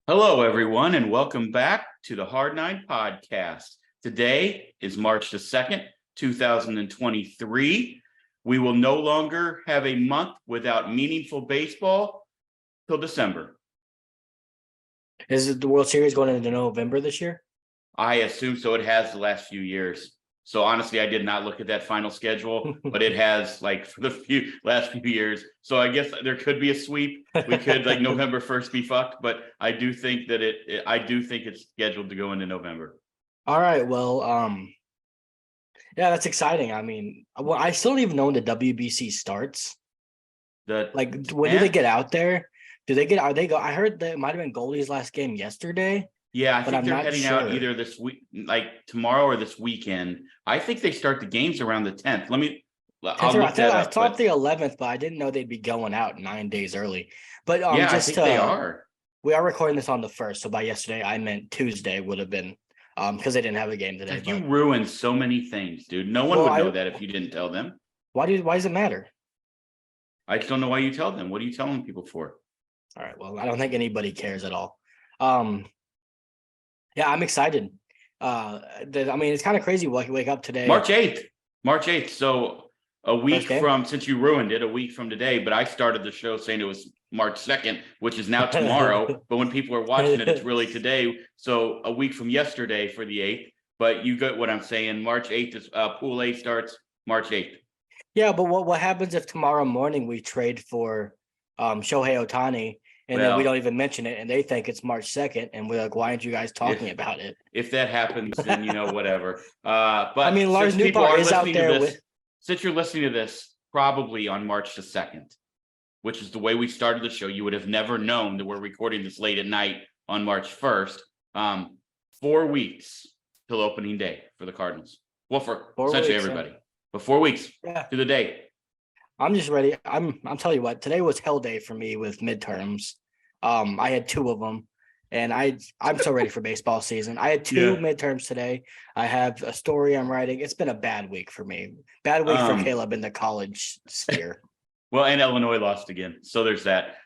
Hello, everyone, and welcome back to the Hard Nine Podcast. Today is March the 2nd, 2023. We will no longer have a month without meaningful baseball till December. Is it the World Series going into November this year? I assume so. It has the last few years. So honestly, I did not look at that final schedule, but it has for the last few years. So I guess there could be a sweep. We could November 1st be fucked, but I do think that I do think it's scheduled to go into November. All right. Well, yeah, that's exciting. I mean, I still don't even know when the WBC starts. When do they get out there? Are they go? I heard that it might have been Goldie's last game yesterday. Yeah, I think they're heading out either this week, tomorrow or this weekend. I think they start the games around the 10th. I thought the 11th, but I didn't know they'd be going out 9 days early. But I think they are. We are recording this on the 1st, so by yesterday I meant Tuesday would have been because they didn't have a game today. You ruined so many things, dude. No one would know that if you didn't tell them. Why does it matter? I just don't know why you tell them. What are you telling people for? All right. Well, I don't think anybody cares at all. Yeah, I'm excited. It's kind of crazy. Wake up today. March 8th. So a week from, since you ruined it, a week from today, but I started the show saying it was March 2nd, which is now tomorrow. But when people are watching it, it's really today. So a week from yesterday for the 8th. But you get what I'm saying. March 8th is Pool A starts March 8th. Yeah, but what happens if tomorrow morning we trade for Shohei Ohtani? And then we don't even mention it, and they think it's March 2nd, and we're like, why aren't you guys talking about it? If that happens, then, whatever. But I mean, Lars Newbar is out there since you're listening to this, probably on March the 2nd, which is the way we started the show, you would have never known that we're recording this late at night on March 1st. 4 weeks till opening day for the Cardinals. Well, for essentially everybody. But 4 weeks to the day. I'm just ready. I'm telling you what, today was hell day for me with midterms. I had 2 of them, and I'm so ready for baseball season. I had 2 midterms today. I have a story I'm writing. It's been a bad week for me. Bad week for Caleb in the college sphere. Well, and Illinois lost again. So there's that.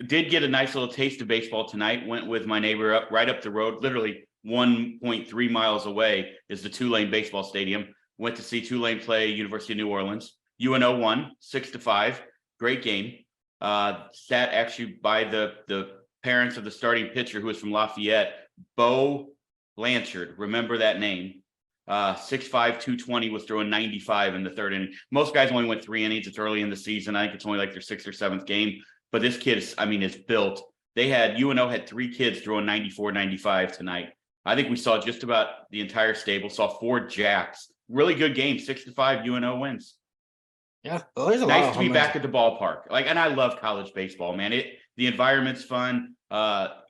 Did get a nice little taste of baseball tonight. Went with my neighbor right up the road, literally 1.3 miles away is the Tulane baseball stadium. Went to see Tulane play University of New Orleans. UNO won 6-5. Great game. Sat actually by the parents of the starting pitcher who was from Lafayette, Bo Blanchard. Remember that name. 6'5", 220, was throwing 95 in the 3rd inning. Most guys only went 3 innings. It's early in the season. I think it's only their 6th or 7th game. But this kid is built. UNO had 3 kids throwing 94, 95 tonight. I think we saw just about the entire stable. Saw 4 jacks. Really good game. 6-5 UNO wins. Yeah, nice to be back at the ballpark. And I love college baseball, man. The environment's fun.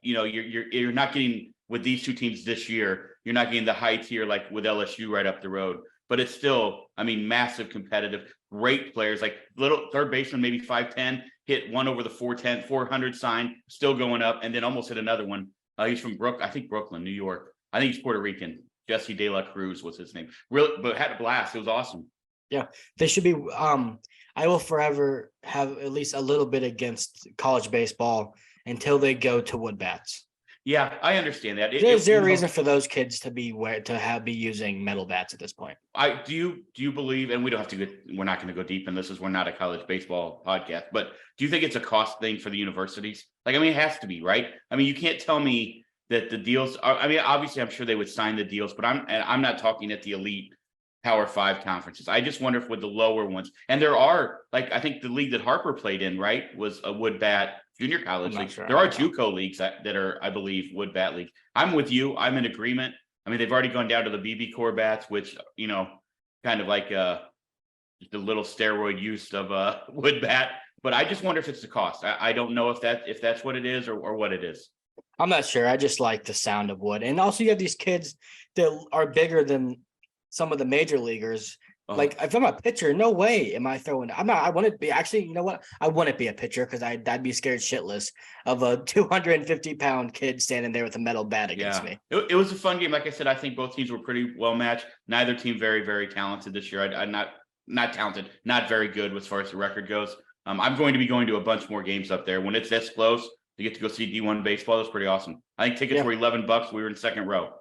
You're not getting with these 2 teams this year. You're not getting the high tier like with LSU right up the road. But it's still, massive competitive. Great players, like little third baseman, maybe 5'10", hit one over the 400 sign, still going up, and then almost hit another one. He's from Brooklyn, New York. I think he's Puerto Rican. Jesse De La Cruz was his name. Really, but had a blast. It was awesome. Yeah, they should be. I will forever have at least a little bit against college baseball until they go to wood bats. Yeah, I understand that. Is there a reason for those kids to be using metal bats at this point? Do you believe? And we don't have to. We're not going to go deep in this, as we're not a college baseball podcast. But do you think it's a cost thing for the universities? It has to be, right? You can't tell me that the deals are. Obviously, I'm sure they would sign the deals, but I'm not talking at the elite Power 5 conferences. I just wonder if with the lower ones, and there are, I think the league that Harper played in, right, was a wood bat junior college league. Sure. There are JUCO leagues that are, I believe, wood bat league. I'm with you. I'm in agreement. They've already gone down to the BB core bats, which, kind of like just a little steroid use of a wood bat. But I just wonder if it's the cost. I don't know if that's what it is or what it is. I'm not sure. I just like the sound of wood. And also you have these kids that are bigger than some of the major leaguers. If I'm a pitcher, no way am I throwing. I wouldn't be. Actually, you know what? I wouldn't be a pitcher because I'd be scared shitless of a 250-pound kid standing there with a metal bat against me. It was a fun game. Like I said, I think both teams were pretty well matched. Neither team very, very talented this year. I'm not talented, not very good as far as the record goes. I'm going to be going to a bunch more games up there when it's this close. to get to go see D1 baseball. That was pretty awesome. I think tickets were $11. We were in second row.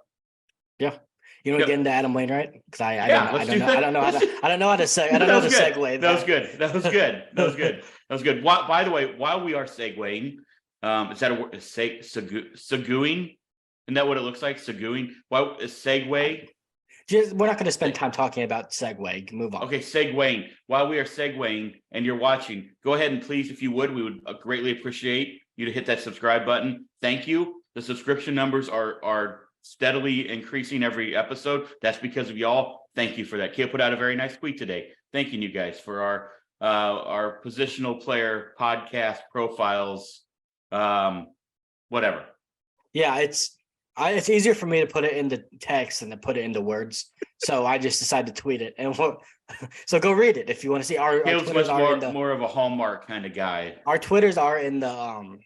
Yeah. You want to get into Adam Wainwright? Because I don't know how to segue. That was good. By the way, while we are segueing, is that a word? Seguing? Isn't that what it looks like? Seguing? Well, is segue? We're not going to spend time talking about segue. Move on. Okay, segueing. While we are segueing and you're watching, go ahead and please, if you would, we would greatly appreciate you to hit that subscribe button. Thank you. The subscription numbers are steadily increasing every episode. That's because of y'all. Thank you for that. Kia put out a very nice tweet today, thanking you guys for our positional player podcast profiles, whatever. Yeah, it's easier for me to put it into text than to put it into words, so I just decided to tweet it. And so go read it if you want to see. Our Twitters are more of a Hallmark kind of guy. Our Twitters are in the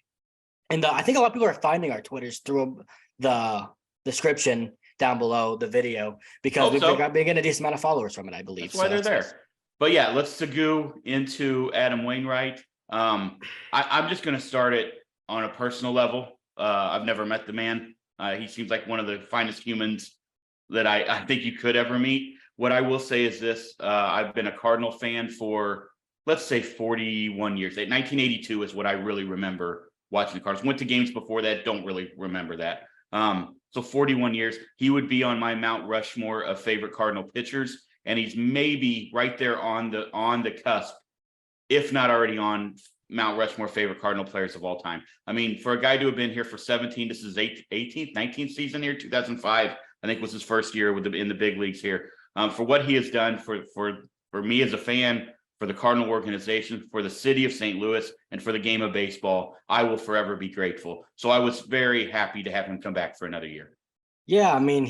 I think a lot of people are finding our Twitters through the description down below the video because we've getting a decent amount of followers from it, I believe. That's why they're there. Nice. But yeah, let's segue into Adam Wainwright. I'm just going to start it on a personal level. I've never met the man. He seems like one of the finest humans that I think you could ever meet. What I will say is this. I've been a Cardinal fan for, let's say, 41 years. 1982 is what I really remember watching the Cardinals. Went to games before that. Don't really remember that. So 41 years, he would be on my Mount Rushmore of favorite Cardinal pitchers, and he's maybe right there on the cusp, if not already on Mount Rushmore favorite Cardinal players of all time. I mean, for a guy to have been here for 17, this is 18th, 19th season here, 2005, I think was his first year in the big leagues here. For what he has done for me as a fan, for the Cardinal organization, for the city of St. Louis, and for the game of baseball, I will forever be grateful. So I was very happy to have him come back for another year. Yeah, I mean,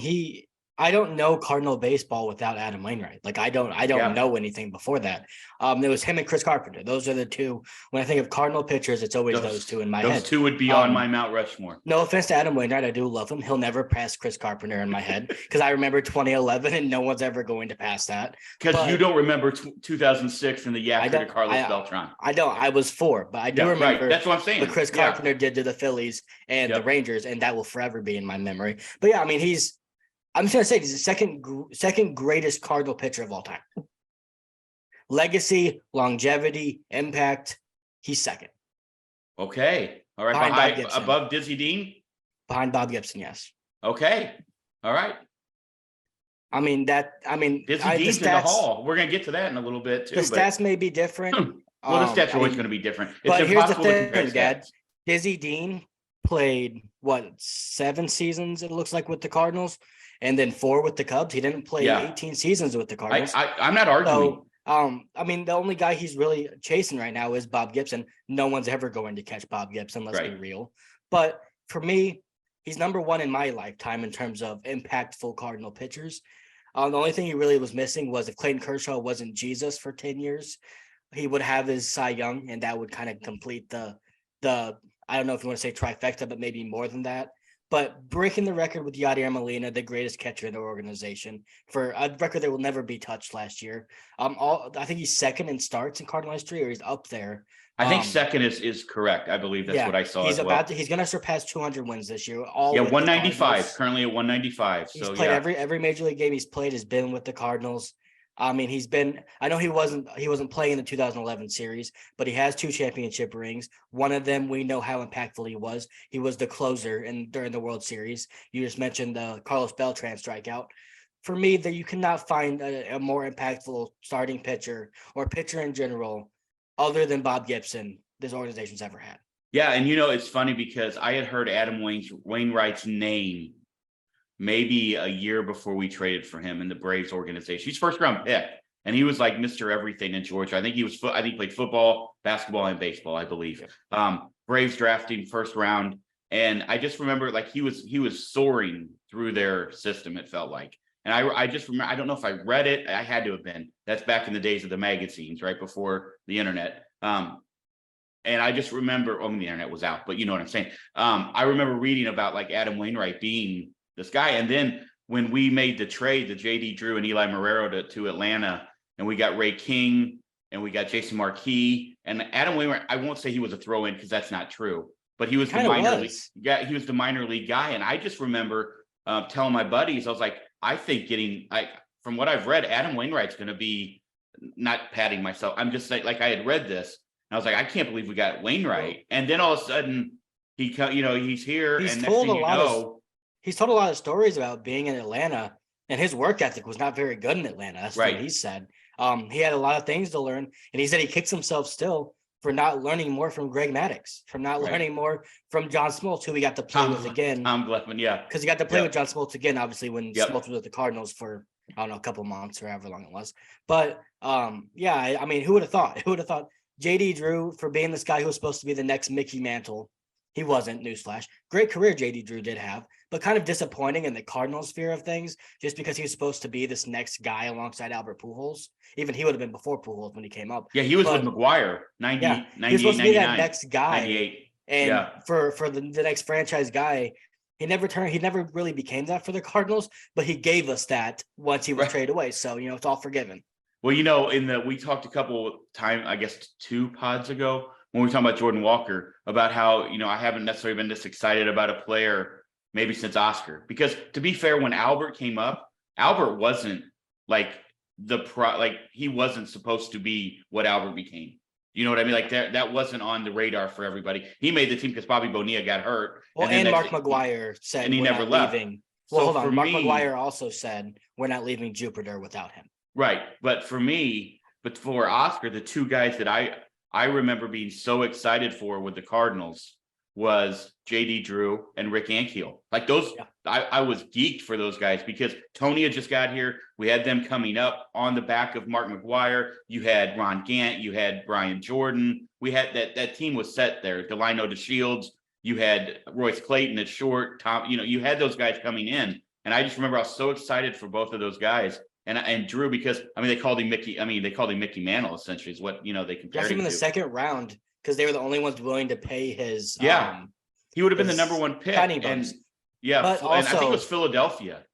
I don't know Cardinal baseball without Adam Wainwright. Like I don't know anything before that. It was him and Chris Carpenter. Those are the two. When I think of Cardinal pitchers, it's always those two in my head. Those two would be on my Mount Rushmore. No offense to Adam Wainwright, I do love him. He'll never pass Chris Carpenter in my head because I remember 2011 and no one's ever going to pass that. Because you don't remember 2006 and the Yachter to Carlos Beltran. I don't. I was 4, but I do remember. Right. That's what I'm saying. What Chris Carpenter did to the Phillies and the Rangers, and that will forever be in my memory. But yeah, I mean, I'm just going to say he's the second greatest Cardinal pitcher of all time. Legacy, longevity, impact, he's second. Okay. All right. Above Dizzy Dean? Behind Bob Gibson, yes. Okay. All right. Dizzy Dean's in the Hall. We're going to get to that in a little bit, too. The stats may be different. Well, the stats are always going to be different. But here's the thing, Dad. Dizzy Dean played, 7 seasons, it looks like, with the Cardinals? And then 4 with the Cubs. He didn't play 18 seasons with the Cardinals. I'm not arguing. So, the only guy he's really chasing right now is Bob Gibson. No one's ever going to catch Bob Gibson, let's be real. But for me, he's number 1 in my lifetime in terms of impactful Cardinal pitchers. The only thing he really was missing was if Clayton Kershaw wasn't Jesus for 10 years, he would have his Cy Young, and that would kind of complete the I don't know if you want to say trifecta, but maybe more than that. But breaking the record with Yadier Molina, the greatest catcher in the organization, for a record that will never be touched last year. I think he's second in starts in Cardinal history, or he's up there. I think second is correct. I believe that's what I saw. He's going to surpass 200 wins this year. 195. Currently at 195. He's played every major league game he's played has been with the Cardinals. I know he wasn't playing in the 2011 series, but he has 2 championship rings. One of them, we know how impactful he was. He was the closer during the World Series. You just mentioned the Carlos Beltran strikeout. For me, that you cannot find a more impactful starting pitcher or pitcher in general, other than Bob Gibson, this organization's ever had. Yeah, and it's funny because I had heard Adam Wainwright's name maybe a year before we traded for him in the Braves organization. He's first round pick, and he was like Mr. Everything in Georgia. I think he played football, basketball, and baseball, I believe. Braves drafting first round, and I just remember he was soaring through their system. It felt like, and I just remember. I don't know if I read it. I had to have been. That's back in the days of the magazines, right before the internet. And I just remember, the internet was out, but you know what I'm saying. I remember reading about Adam Wainwright being this guy. And then when we made the trade, the JD Drew and Eli Marrero to Atlanta, and we got Ray King and we got Jason Marquis and Adam Wainwright, I won't say he was a throw-in because that's not true, but he was the Kind of minor league. was. Yeah, he was the minor league guy. And I just remember telling my buddies, I was like, I think from what I've read, Adam Wainwright's going to be, not patting myself, I'm just saying, like, I had read this and I was like, I can't believe we got Wainwright. And then all of a sudden he's here, He's and next told thing a you lot know, he's told a lot of stories about being in Atlanta, and his work ethic was not very good in Atlanta. That's right. what he said. He had a lot of things to learn, and he said he kicks himself still for not learning more from Greg Maddux, from not learning more from John Smoltz, who we got to play with again. Tom Gleffman, yeah. Because he got to play with John Smoltz again, obviously, when Yep. Smoltz was with the Cardinals for, I don't know, a couple months or however long it was. But yeah, I mean, who would have thought? Who would have thought JD Drew, for being this guy who was supposed to be the next Mickey Mantle? He wasn't, newsflash. Great career JD Drew did have, but kind of disappointing in the Cardinals sphere of things, just because he was supposed to be this next guy alongside Albert Pujols. Even he would have been before Pujols when he came up. Yeah, he was with McGuire, 90, Yeah, 98, he was supposed to be that 99, next guy. 98. And Yeah. for the next franchise guy, he never really became that for the Cardinals, but he gave us that once he was traded away. So, it's all forgiven. Well, we talked a couple times, I guess 2 pods ago, when we were talking about Jordan Walker, about how, I haven't necessarily been this excited about a player maybe since Oscar. Because to be fair, when Albert came up, Albert wasn't like he wasn't supposed to be what Albert became. You know what I mean? Like that wasn't on the radar for everybody. He made the team because Bobby Bonilla got hurt. Well, and Mark McGwire said, and he never left. Leaving. Well, hold on. Mark McGwire also said, we're not leaving Jupiter without him. Right. But for Oscar, the 2 guys that I remember being so excited for with the Cardinals was JD Drew and Rick Ankiel. Like those, I was geeked for those guys because Tony had just got here. We had them coming up on the back of Mark McGwire. You had Ron Gant, you had Brian Jordan. We had that team was set there. Delino DeShields, you had Royce Clayton at short, Tom, you had those guys coming in. And I just remember I was so excited for both of those guys. And Drew, because they called him Mickey. They called him Mickey Mantle, essentially, is what they compared him in the to. second round, because they were the only ones willing to pay his. He would have been the number 1 pick. But and also, I think it was Philadelphia.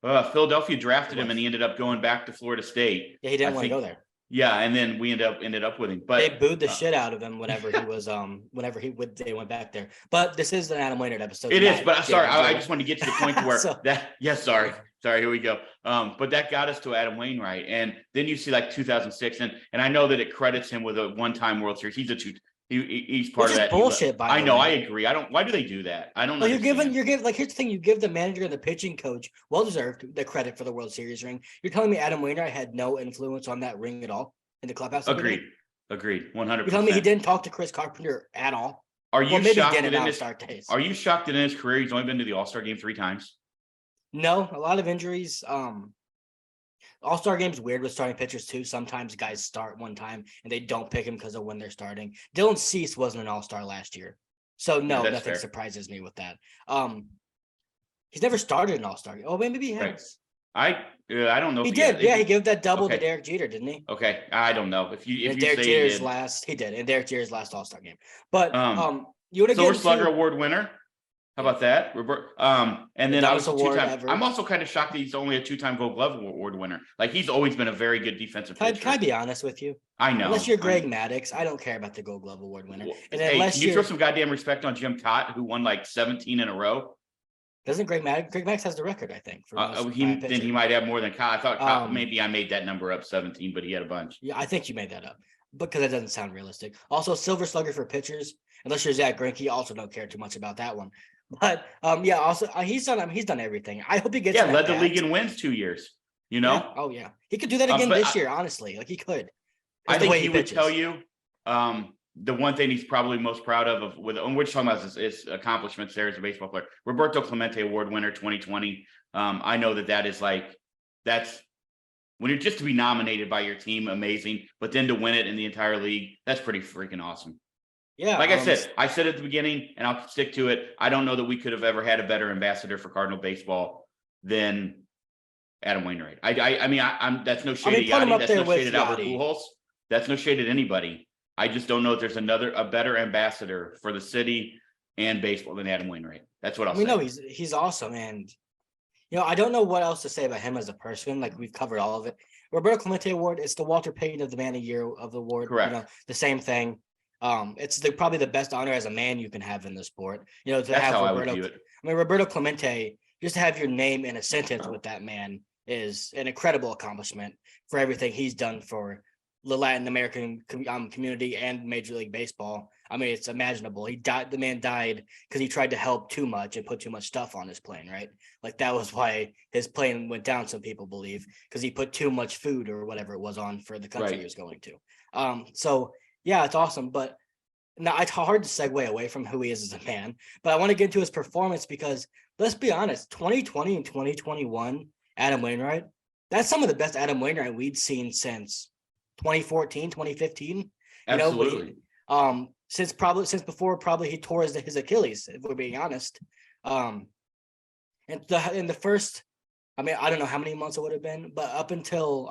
Philadelphia drafted him, and he ended up going back to Florida State. Yeah, he didn't want to go there. Yeah, and then we ended up with him. But they booed the shit out of him whenever he was they went back there. But this is an Adam Wainwright episode. It is, but sorry, I just wanted to get to the point where sorry, here we go. But that got us to Adam Wainwright. And then you see like 2006, and I know that it credits him with a one-time World Series. He's part of that bullshit. By I know, I agree. Why do they do that? I don't know. You're giving like, here's the thing: you give the manager and the pitching coach, well deserved, the credit for the World Series ring. You're telling me Adam Wainwright had no influence on that ring at all in the clubhouse? Agreed 100%. You're telling me he didn't talk to Chris Carpenter at all? Are you shocked that Are you shocked that in his career he's only been to the All-Star game 3 times? No, a lot of injuries. All-Star game's weird with starting pitchers too. Sometimes guys start one time and they don't pick him because of when they're starting. Dylan Cease wasn't an All-Star last year. So no, nothing surprises me with that. He's never started an All-Star game. Oh, maybe he has. Right. I don't know. He did. He gave that double to Derek Jeter, didn't he? Okay. I don't know. If you Derek say Jeter's he did. And Derek Jeter's last All-Star game. But you would have Silver Slugger Award winner. How about that? And then I was 2-time. I'm also kind of shocked that he's only a 2-time Gold Glove Award winner. Like he's always been a very good defensive pitcher. Can I be honest with you? I know. Unless you're Greg Maddux, I don't care about the Gold Glove Award winner. And can you throw some goddamn respect on Jim Cott, who won like 17 in a row? Doesn't Greg Maddux has the record, I think. Then he might have more than Cott. I thought Cott, maybe I made that number up 17, but he had a bunch. Yeah, I think you made that up because that doesn't sound realistic. Also, Silver Slugger for pitchers, unless you're Zach Greinke, also don't care too much about that one. But also he's done everything. I hope he gets. Led the league in wins 2 years. Yeah. Oh yeah, he could do that again this year. Honestly, like he could. I think he would tell you. The one thing he's probably most proud of we're just talking about his accomplishments there as a baseball player. Roberto Clemente Award winner 2020. I know that's when you're just to be nominated by your team, amazing. But then to win it in the entire league, that's pretty freaking awesome. Yeah. Like I said at the beginning, and I'll stick to it. I don't know that we could have ever had a better ambassador for Cardinal baseball than Adam Wainwright. I'm that's no shade at Yachty. That's no shade at Albert Pujols. That's no shade at anybody. I just don't know if there's a better ambassador for the city and baseball than Adam Wainwright. That's what I'll say. No, he's awesome. And, I don't know what else to say about him as a person. Like we've covered all of it. Roberto Clemente Award, it's the Walter Payton of the Man of the Year of the award. Correct. The same thing. It's probably the best honor as a man you can have in the sport. You know, to That's have how I would Roberto. view it. I mean, Roberto Clemente, just to have your name in a sentence with that man is an incredible accomplishment for everything he's done for the Latin American community and Major League Baseball. I mean, it's imaginable. He died. The man died because he tried to help too much and put too much stuff on his plane, right? Like that was why his plane went down. Some people believe because he put too much food or whatever it was on for the country he was going to. So yeah, it's awesome. But now it's hard to segue away from who he is as a man. But I want to get into his performance because let's be honest, 2020 and 2021, Adam Wainwright, that's some of the best Adam Wainwright we'd seen since 2014, 2015. Absolutely. Since before he tore his Achilles, if we're being honest. In the first, I mean, I don't know how many months it would have been, but up until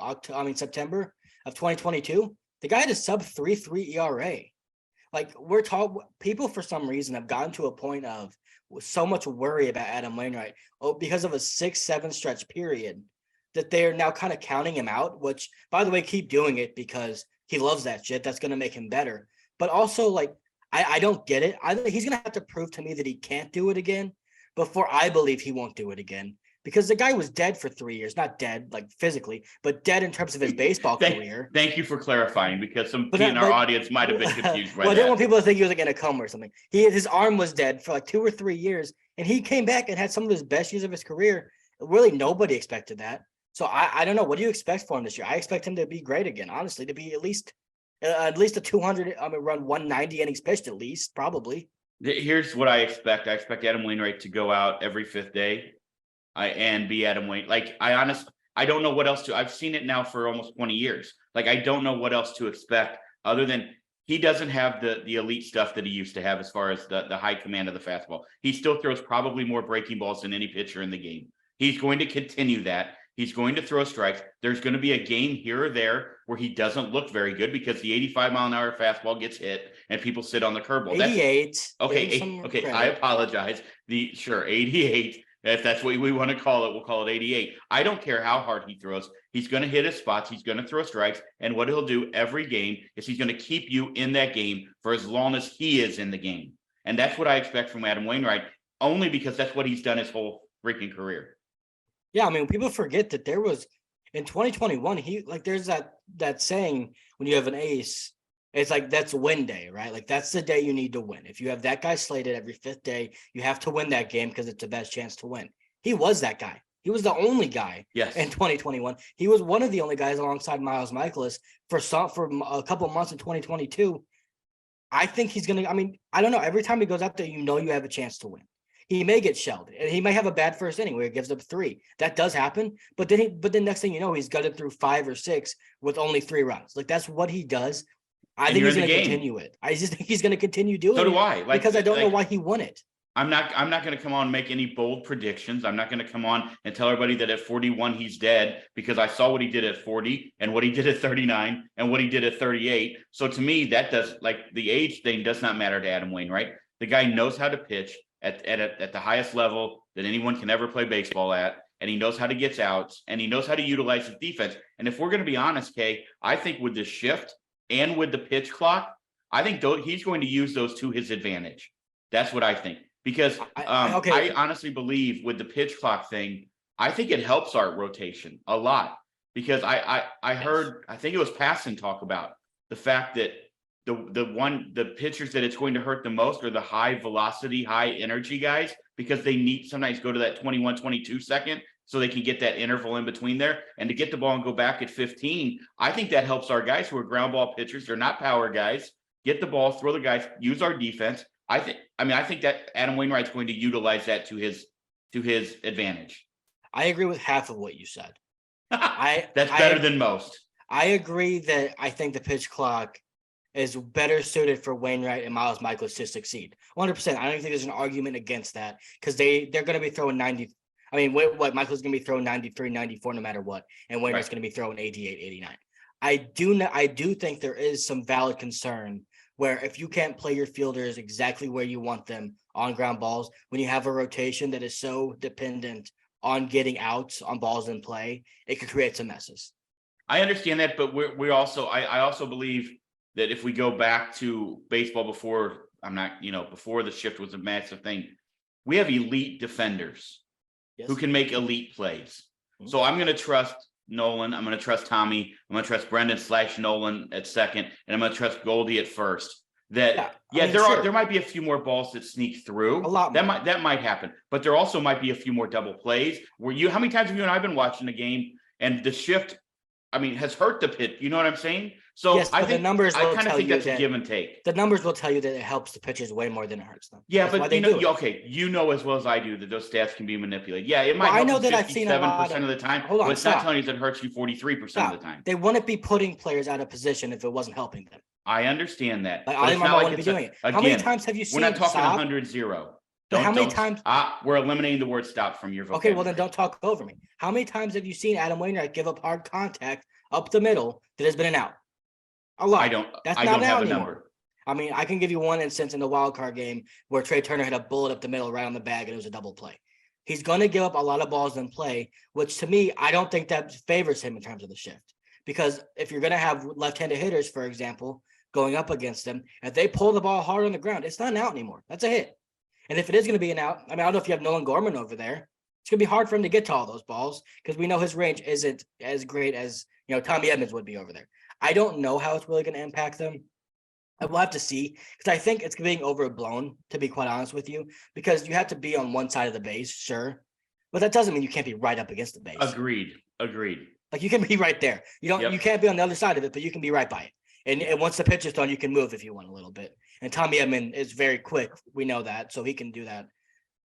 September of 2022, the guy had a sub 3.3 ERA. Like people for some reason have gotten to a point of so much worry about Adam Wainwright because of a 6-7 stretch period that they're now kind of counting him out, which by the way, keep doing it because he loves that shit. That's going to make him better. But also like, I don't get it. I think he's going to have to prove to me that he can't do it again before I believe he won't do it again. Because the guy was dead for 3 years, not dead like physically, but dead in terms of his baseball career. Thank you for clarifying because some in our audience might have been confused by that. I didn't want people to think he was like in a coma or something. His arm was dead for like 2 or 3 years, and he came back and had some of his best years of his career. Really, nobody expected that. So I don't know. What do you expect for him this year? I expect him to be great again, honestly, to be at least a 200, run 190 innings pitched at least, probably. Here's what I expect. I expect Adam Wainwright to go out every fifth day and be Adam Wainwright. Like, I don't know what else to. I've seen it now for almost 20 years. Like, I don't know what else to expect other than he doesn't have the elite stuff that he used to have as far as the high command of the fastball. He still throws probably more breaking balls than any pitcher in the game. He's going to continue that. He's going to throw strikes. There's going to be a game here or there where he doesn't look very good because the 85-mile-an-hour fastball gets hit and people sit on the curveball. 88. Okay. I apologize. 88. If that's what we want to call it, we'll call it 88. I don't care how hard he throws. He's going to hit his spots. He's going to throw strikes. And what he'll do every game is he's going to keep you in that game for as long as he is in the game. And that's what I expect from Adam Wainwright, only because that's what he's done his whole freaking career. Yeah, I mean, people forget that there was in 2021, there's that saying when you have an ace, it's like that's win day, right? Like that's the day you need to win. If you have that guy slated every fifth day, you have to win that game because it's the best chance to win. He was that guy. He was the only guy in 2021. He was one of the only guys alongside Miles Michaelis for a couple of months in 2022. I think he's going to, I mean, I don't know. Every time he goes out there, you have a chance to win. He may get shelled, and he may have a bad first inning where he gives up 3. That does happen. But then next thing you know, he's gutted through 5 or 6 with only 3 runs. Like that's what he does. I think he's going to continue it. I just think he's going to continue doing it. So do I. Because I don't know why he won it. I'm not going to come on and make any bold predictions. I'm not going to come on and tell everybody that at 41 he's dead because I saw what he did at 40 and what he did at 39 and what he did at 38. So to me, that does the age thing does not matter to Adam Wainwright. The guy knows how to pitch at the highest level that anyone can ever play baseball at. And he knows how to get outs and he knows how to utilize his defense. And if we're going to be honest, Kay, I think with the shift and with the pitch clock, I think he's going to use those to his advantage. That's what I think. Because I honestly believe with the pitch clock thing, I think it helps our rotation a lot. Because I heard, I think it was Passon talk about the fact that the pitchers that it's going to hurt the most are the high velocity, high energy guys, because they need sometimes go to that 21, 22 second so they can get that interval in between there. And to get the ball and go back at 15, I think that helps our guys who are ground ball pitchers. They're not power guys. Get the ball, throw the guys, use our defense. I think that Adam Wainwright's going to utilize that to his advantage. I agree with half of what you said. That's better than most. I agree that I think the pitch clock is better suited for Wainwright and Miles Michaelis to succeed. 100%. I don't think there's an argument against that because they're going to be throwing 90. I mean, Michaelis is going to be throwing 93, 94 no matter what, and Wainwright's going to be throwing 88, 89. I do think there is some valid concern where if you can't play your fielders exactly where you want them on ground balls, when you have a rotation that is so dependent on getting outs on balls in play, it could create some messes. I understand that, but I also believe that if we go back to baseball before before the shift was a massive thing, we have elite defenders who can make elite plays. So I'm going to trust Nolan. I'm going to trust Tommy. I'm going to trust Brendan / Nolan at second, and I'm going to trust Goldie at first. There might be a few more balls that sneak through. A lot more. That might happen, but there also might be a few more double plays. How many times have you and I been watching a game and the shift, has hurt the pitch? You know what I'm saying? So yes, I think the numbers I kind of think that's a give and take. The numbers will tell you that it helps the pitchers way more than it hurts them. Yeah, that's but you know as well as I do that those stats can be manipulated. Yeah, it might. I know that I've seen 7% of the time. Hold on, but it's not telling you that it hurts you 43% of the time. They wouldn't be putting players out of position if it wasn't helping them. I understand that. Like, I wouldn't be doing it. How many times have you seen? We're not talking 100-0. How many times? We're eliminating the word stop from your vocabulary. Okay, well then don't talk over me. How many times have you seen Adam Wainwright give up hard contact up the middle that has been an out? A lot. I don't have a number. I can give you one instance in the wild card game where Trey Turner hit a bullet up the middle right on the bag and it was a double play. He's going to give up a lot of balls in play, which to me, I don't think that favors him in terms of the shift. Because if you're going to have left-handed hitters, for example, going up against them, if they pull the ball hard on the ground, it's not an out anymore. That's a hit. And if it is going to be an out, I don't know if you have Nolan Gorman over there. It's going to be hard for him to get to all those balls because we know his range isn't as great as, Tommy Edmonds would be over there. I don't know how it's really going to impact them. I will have to see because I think it's being overblown, to be quite honest with you, because you have to be on one side of the base, sure. But that doesn't mean you can't be right up against the base. Agreed. Like you can be right there. You can't be on the other side of it, but you can be right by it. And once the pitch is thrown, you can move if you want a little bit. And Tommy Edmonds is very quick. We know that, so he can do that.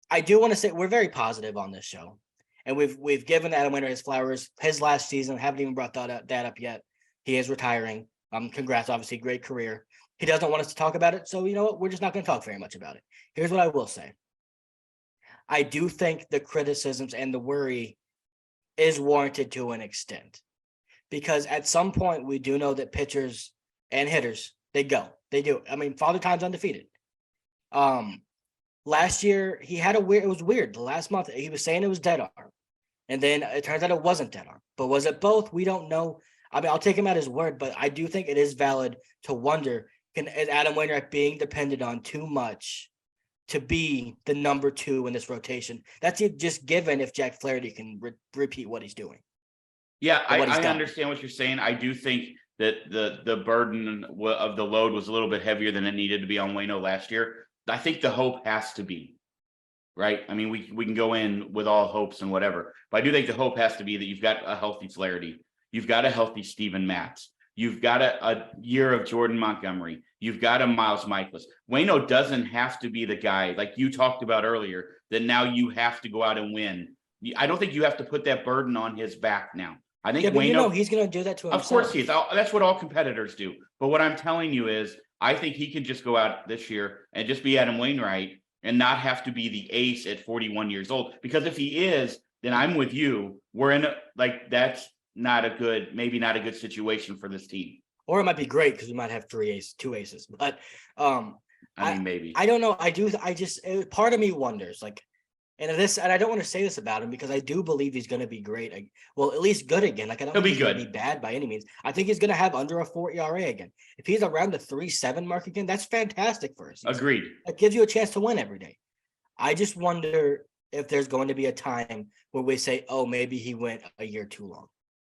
I do want to say we're very positive on this show. And we've given Adam Wainwright his flowers. His last season, haven't even brought that up yet. He is retiring. Congrats, obviously, great career. He doesn't want us to talk about it, so you know what? We're just not going to talk very much about it. Here's what I will say. I do think the criticisms and the worry is warranted to an extent. Because at some point, we do know that pitchers and hitters, they go. They do. Father Time's undefeated. Last year, it was weird. The last month, he was saying it was dead arm. And then it turns out it wasn't dead arm. But was it both? We don't know. I'll take him at his word, but I do think it is valid to wonder, is Adam Wainwright being depended on too much to be the number 2 in this rotation? That's just given if Jack Flaherty can repeat what he's doing. Yeah, I understand what you're saying. I do think that the burden of the load was a little bit heavier than it needed to be on Waino last year. I think the hope has to be, right? We can go in with all hopes and whatever, but I do think the hope has to be that you've got a healthy Flaherty. You've got a healthy Steven Matz. You've got a year of Jordan Montgomery. You've got a Miles Michaelis. Waino doesn't have to be the guy like you talked about earlier that now you have to go out and win. I don't think you have to put that burden on his back now. I think Waino, he's going to do that to himself. Of course he is. That's what all competitors do. But what I'm telling you is I think he can just go out this year and just be Adam Wainwright and not have to be the ace at 41 years old. Because if he is, then I'm with you. We're in that's maybe not a good situation for this team. Or it might be great because we might have 2 aces. But maybe. I don't know. Part of me wonders, and I don't want to say this about him because I do believe he's going to be great. Well, at least good again. I don't think he's going to be bad by any means. I think he's going to have under a 4 ERA again. If he's around the 3.7 mark again, that's fantastic for us. Agreed. It gives you a chance to win every day. I just wonder if there's going to be a time where we say, oh, maybe he went a year too long.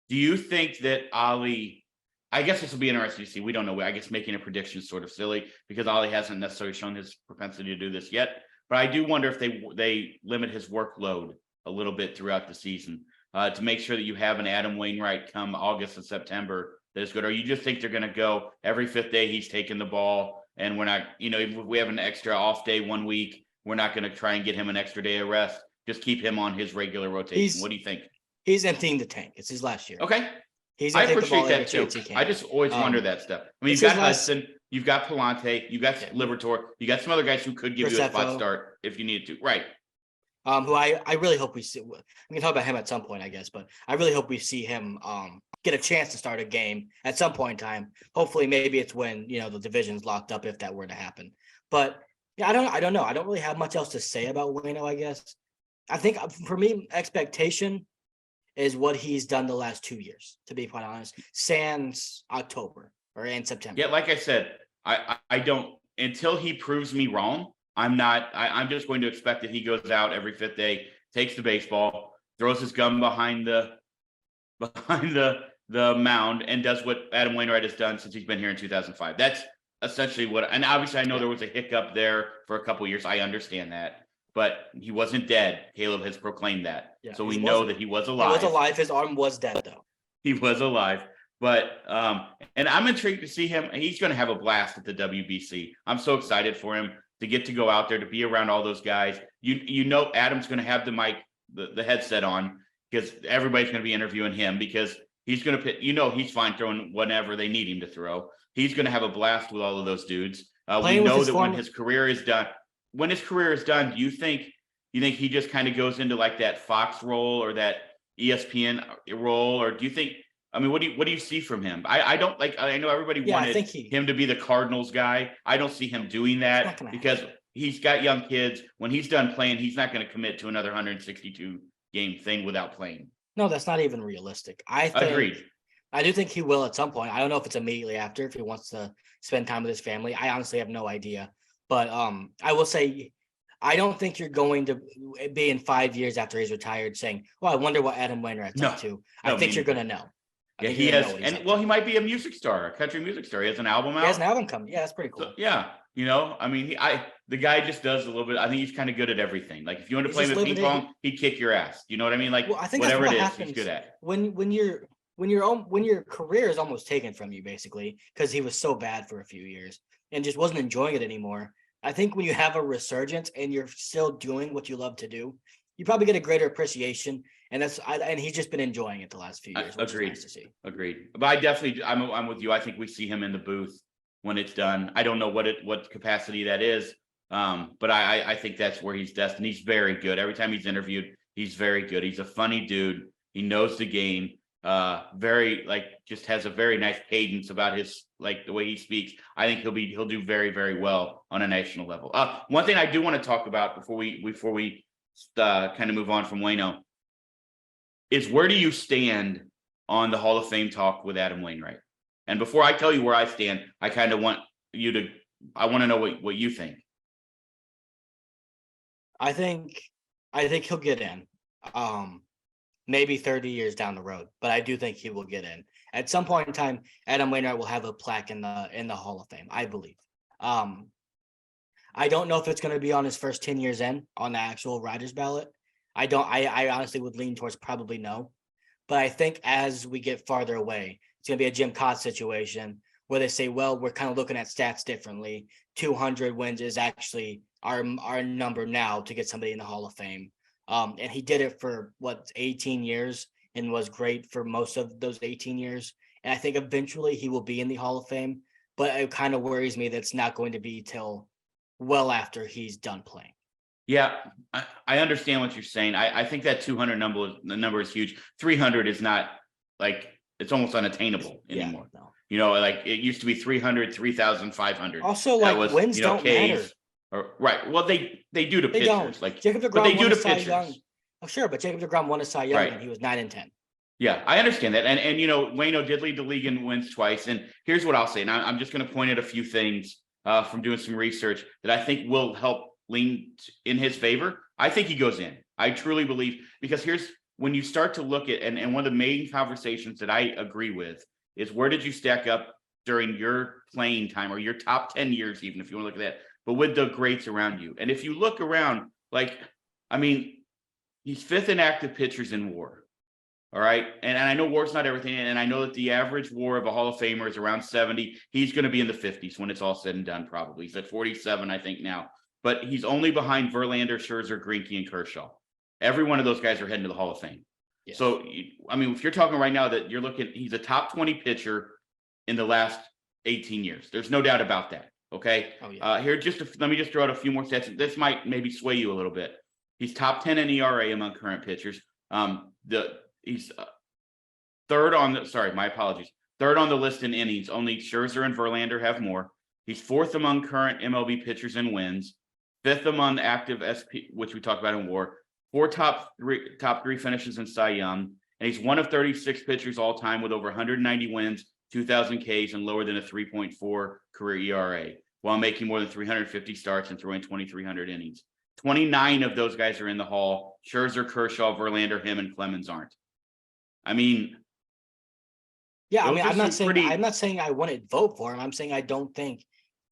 Do you think that Ollie, I guess this will be interesting to see. We don't know. I guess making a prediction is sort of silly because Ollie hasn't necessarily shown his propensity to do this yet. But I do wonder if they limit his workload a little bit throughout the season to make sure that you have an Adam Wainwright come August and September that is good. Or you just think they're going to go every 5th day he's taking the ball and we're not, if we have an extra off day 1 week, we're not going to try and get him an extra day of rest. Just keep him on his regular rotation. What do you think? He's emptying the tank. It's his last year. Okay. I appreciate that too. I just always wonder that stuff. You've got Hudson, you've got Palante, you've got Liberatore, you got some other guys who could give you a spot start if you needed to. Right. Who I really hope we see. We can talk about him at some point, I guess, but I really hope we see him get a chance to start a game at some point in time. Hopefully, maybe it's when the division's locked up if that were to happen. But yeah, I don't know. I don't really have much else to say about Waino, I guess. I think for me, expectation is what he's done the last 2 years, to be quite honest, sans October. or in September. Yeah, like I said, I don't, until he proves me wrong, I'm just going to expect that he goes out every fifth day, takes the baseball, throws his gun behind the mound, and does what Adam Wainwright has done since he's been here in 2005. That's essentially what, and obviously I know there was a hiccup there for a couple of years. I understand that, but he wasn't dead. Caleb has proclaimed that. Yeah, so we know that he was alive. He was alive. His arm was dead though. He was alive. But and I'm intrigued to see him. He's going to have a blast at the WBC. I'm so excited for him to get to go out there, to be around all those guys. You know, Adam's going to have the mic, the headset on, because everybody's going to be interviewing him, because he's going to put, he's fine throwing whenever they need him to throw. He's going to have a blast with all of those dudes. We know that when his career is done, do you think he just kind of goes into like that Fox role or that ESPN role, or do you think? I mean, what do you see from him? I don't like. I know everybody wanted him to be the Cardinals guy. I don't see him doing that because he's got young kids. When he's done playing, he's not going to commit to another 162 game thing without playing. No, that's not even realistic. Agreed. I do think he will at some point. I don't know if it's immediately after, if he wants to spend time with his family. I honestly have no idea. But I will say, I don't think you're going to be in 5 years after he's retired saying, well, I wonder what Adam Wainwright's up to. I think you're going to know. Yeah, he has, and well, he might be a music star, a country music star. He has an album out. He has an album coming. Yeah, that's pretty cool. So, yeah, I mean, the guy just does a little bit. I think he's kind of good at everything. Like if you want to play with ping pong, he'd kick your ass. You know what I mean? Like I think whatever it is, he's good at. When your career is almost taken from you, basically, because he was so bad for a few years and just wasn't enjoying it anymore. I think when you have a resurgence and you're still doing what you love to do, you probably get a greater appreciation. And and he's just been enjoying it the last few years. Agreed. Nice to see. Agreed. But I'm with you. I think we see him in the booth when it's done. I don't know what capacity that is. But I think that's where he's destined. He's very good. Every time he's interviewed, he's very good. He's a funny dude. He knows the game. Very just has a very nice cadence about his the way he speaks. I think he'll do very, very well on a national level. One thing I do want to talk about before we kind of move on from Waino is, where do you stand on the Hall of Fame talk with Adam Wainwright? And before I tell you where I stand, I kind of want to know what you think. I think he'll get in. Maybe 30 years down the road, but I do think he will get in. At some point in time, Adam Wainwright will have a plaque in the Hall of Fame, I believe. I don't know if it's going to be on his first 10 years in on the actual writers ballot. I honestly would lean towards probably no. But I think as we get farther away, it's going to be a Jim Cott situation where they say, well, we're kind of looking at stats differently. 200 wins is actually our number now to get somebody in the Hall of Fame. And he did it for 18 years and was great for most of those 18 years. And I think eventually he will be in the Hall of Fame, but it kind of worries me that it's not going to be till well after he's done playing. Yeah, I understand what you're saying. I think that 200 number is huge. 300 is not it's almost unattainable anymore. Yeah, no. It used to be 300, 3,500. Also, wins don't matter. Right. Well, they do to pitchers. Don't. Jacob DeGrom, but they do to pitchers. Young. Oh, sure, but Jacob DeGrom won a Cy Young and he was 9 and 10. Yeah, I understand that. And Waino did lead the league in wins twice. And here's what I'll say. Now, I'm just going to point at a few things from doing some research that I think will help lean in his favor. I think he goes in. I truly believe, because here's when you start to look at, and one of the main conversations that I agree with is, where did you stack up during your playing time, or your top 10 years, even if you want to look at that, but with the greats around you. And if you look around, he's fifth in active pitchers in WAR. All right. And I know WAR's not everything. And I know that the average WAR of a Hall of Famer is around 70. He's going to be in the 50s when it's all said and done, probably. He's at 47, I think, now. But he's only behind Verlander, Scherzer, Greinke, and Kershaw. Every one of those guys are heading to the Hall of Fame. Yes. So, if you're talking right now that you're looking, he's a top 20 pitcher in the last 18 years. There's no doubt about that. Okay. Oh, yeah. Let me just throw out a few more stats. This might maybe sway you a little bit. He's top 10 in ERA among current pitchers. He's third on the list in innings. Only Scherzer and Verlander have more. He's fourth among current MLB pitchers in wins, fifth among active SP, which we talked about in WAR, four top three finishes in Cy Young, and he's one of 36 pitchers all time with over 190 wins, 2,000 Ks, and lower than a 3.4 career ERA, while making more than 350 starts and throwing 2,300 innings. 29 of those guys are in the Hall. Scherzer, Kershaw, Verlander, him, and Clemens aren't. I mean, Yeah, I those mean, are I'm not some saying pretty- I'm not saying I wouldn't vote for him. I'm saying I don't think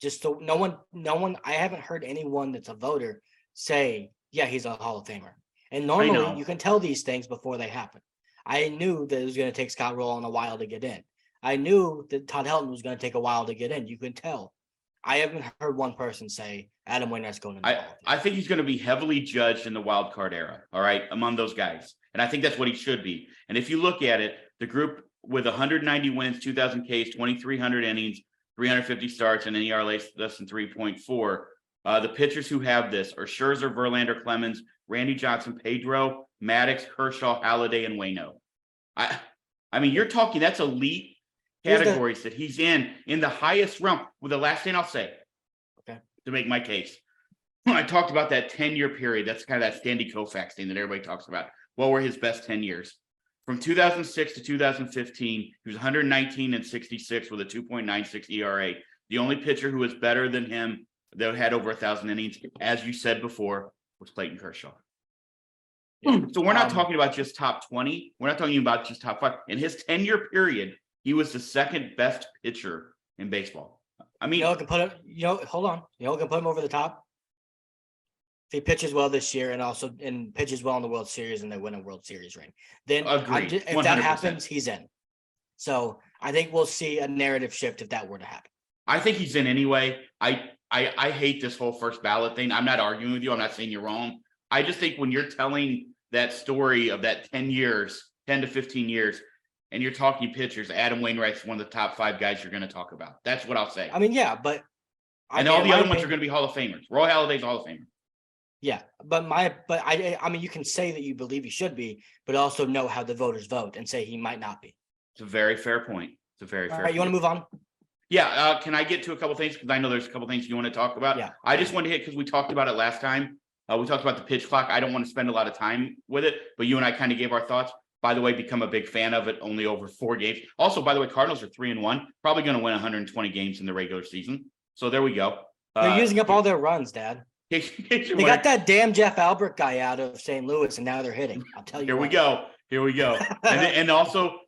just so no one. I haven't heard anyone that's a voter say, yeah, he's a Hall of Famer. And know. normally you can tell these things before they happen. I knew that it was going to take Scott Rowland a while to get in. I knew that Todd Helton was going to take a while to get in. You can tell. I haven't heard one person say Adam Wainwright's going to the Hall of Fame. I think he's going to be heavily judged in the wild card era, all right, among those guys. And I think that's what he should be. And if you look at it, the group with 190 wins, 2,000 Ks, 2,300 innings, 350 starts, and an ERA less than 3.4, the pitchers who have this are Scherzer, Verlander, Clemens, Randy Johnson, Pedro, Maddox, Kershaw, Halladay, and Waino. I mean, you're talking, that's elite categories that he's in the highest realm. Well, the last thing I'll say, okay, to make my case, I talked about that 10-year period. That's kind of that Sandy Koufax thing that everybody talks about. What were his best 10 years? From 2006 to 2015, he was 119 and 66 with a 2.96 ERA. The only pitcher who was better than him that had over 1,000 innings, as you said before, was Clayton Kershaw. Yeah. So we're not talking about just top 20. We're not talking about just top 5. In his 10-year period, he was the second best pitcher in baseball. I mean, can put it. Hold on. Can put him over the top. If he pitches well this year and pitches well in the World Series and they win a World Series ring, then if 100%. that happens, he's in. So I think we'll see a narrative shift if that were to happen. I think he's in anyway. I hate this whole first ballot thing. I'm not arguing with you. I'm not saying you're wrong. I just think when you're telling that story of that 10 to 15 years, and you're talking pitchers, Adam Wainwright's one of the top 5 guys you're going to talk about. That's what I'll say. I mean, yeah, but all the other ones are going to be Hall of Famers. Roy Halladay's Hall of Famer. Yeah, but I mean, you can say that you believe he should be, but also know how the voters vote and say he might not be. It's a very fair point. It's a very fair point. You want to move on? Yeah. Can I get to a couple things? Because I know there's a couple things you want to talk about. Yeah. I just want to hit because we talked about it last time. We talked about the pitch clock. I don't want to spend a lot of time with it, but you and I kind of gave our thoughts. By the way, become a big fan of it. Only over 4 games. Also, by the way, Cardinals are 3-1. Probably going to win 120 games in the regular season. So there we go. They're using up all their runs, Dad. They got that damn Jeff Albert guy out of St. Louis, and now they're hitting. I'll tell you. Here we go. And also,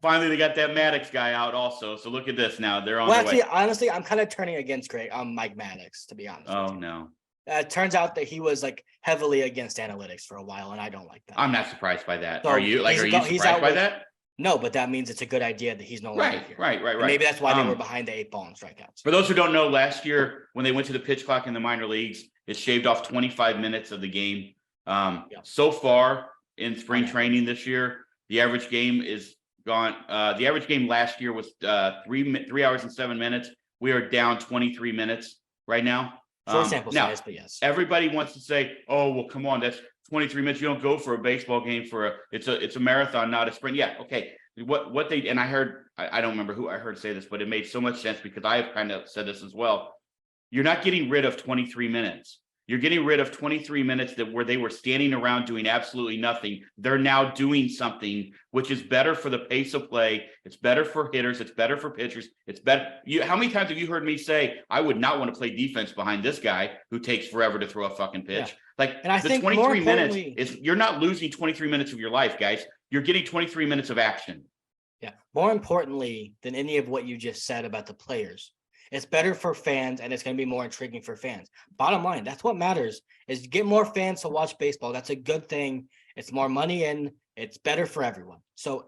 finally, they got that Maddox guy out also. So look at this now. They're on their way. Honestly, I'm kind of turning against Mike Maddox, to be honest. Oh, no. It turns out that he was like heavily against analytics for a while, and I don't like that. I'm not surprised by that. So are you surprised by that? No, but that means it's a good idea that he's no longer here. Right. And maybe that's why they were behind the 8 ball in strikeouts. For those who don't know, last year when they went to the pitch clock in the minor leagues, it shaved off 25 minutes of the game. So far in spring training this year, the average game is gone. The average game last year was 3 hours and 7 minutes. We are down 23 minutes right now. Short sample size, but yes. Everybody wants to say, "Oh, well, come on, that's 23 minutes. You don't go for a baseball game it's a marathon, not a sprint." Yeah, okay. What they and I heard, I don't remember who I heard say this, but it made so much sense because I have kind of said this as well. You're not getting rid of 23 minutes. You're getting rid of 23 minutes where they were standing around doing absolutely nothing. They're now doing something, which is better for the pace of play. It's better for hitters. It's better for pitchers. It's better. How many times have you heard me say, I would not want to play defense behind this guy who takes forever to throw a fucking pitch? Yeah. And I think 23 minutes you're not losing 23 minutes of your life, guys. You're getting 23 minutes of action. Yeah. More importantly than any of what you just said about the players, it's better for fans, and it's going to be more intriguing for fans. Bottom line, that's what matters, is get more fans to watch baseball. That's a good thing. It's more money in. It's better for everyone. So